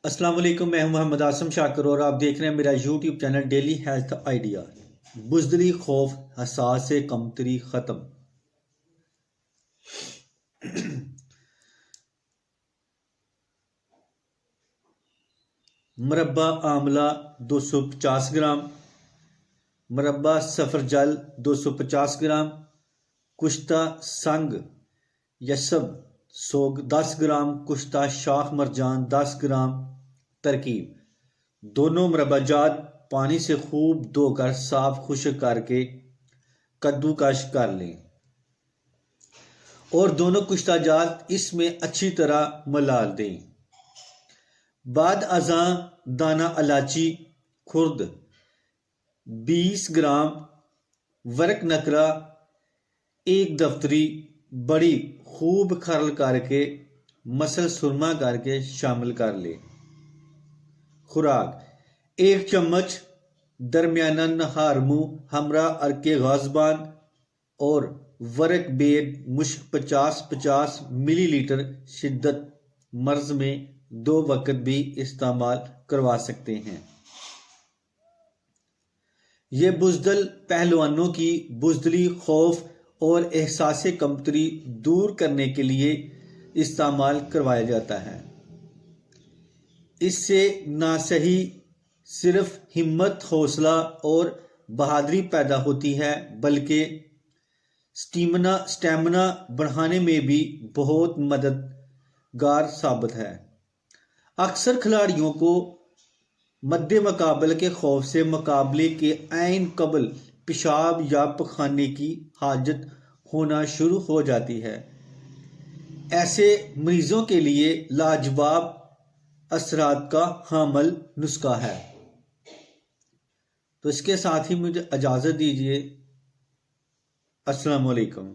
السلام علیکم، میں ہوں محمد آسم شاکر اور آپ دیکھ رہے ہیں میرا YouTube channel daily health idea. بزدلی، خوف، حساس کمتری ختم۔ مربع آملہ 250 گرام، مربع سفرجل 250 گرام، کشتہ سنگ یسب 10 گرام، کشتہ شاخ مرجان 10 گرام۔ ترکیب: دونوں مربع جات پانی سے خوب دھو کر صاف خشک کر کے کدو کش کر لیں اور دونوں کشتہ جات اس میں اچھی طرح ملا دیں۔ بعد ازاں دانہ الائچی خرد 20 گرام، ورق نکرہ 1 دفتری بڑی خوب کھرل کر کے مسل سرما کر کے شامل کر لیں۔ خوراک: 1 چمچ درمیانہ نہار منہ ہمراہ ارکے غازبان اور ورق بیگ مشک 50 ملی لیٹر شدت مرض میں 2 وقت بھی استعمال کروا سکتے ہیں۔ یہ بزدل پہلوانوں کی بزدلی، خوف اور احساس کمتری دور کرنے کے لیے استعمال کروایا جاتا ہے۔ اس سے نہ صحیح صرف ہمت، حوصلہ اور بہادری پیدا ہوتی ہے بلکہ سٹیمنا بڑھانے میں بھی بہت مددگار ثابت ہے۔ اکثر کھلاڑیوں کو مد مقابل کے خوف سے مقابلے کے عین قبل پیشاب یا پخانے کی حاجت ہونا شروع ہو جاتی ہے۔ ایسے مریضوں کے لیے لاجواب اثرات کا حامل نسخہ ہے۔ تو اس کے ساتھ ہی مجھے اجازت دیجیے۔ السلام علیکم۔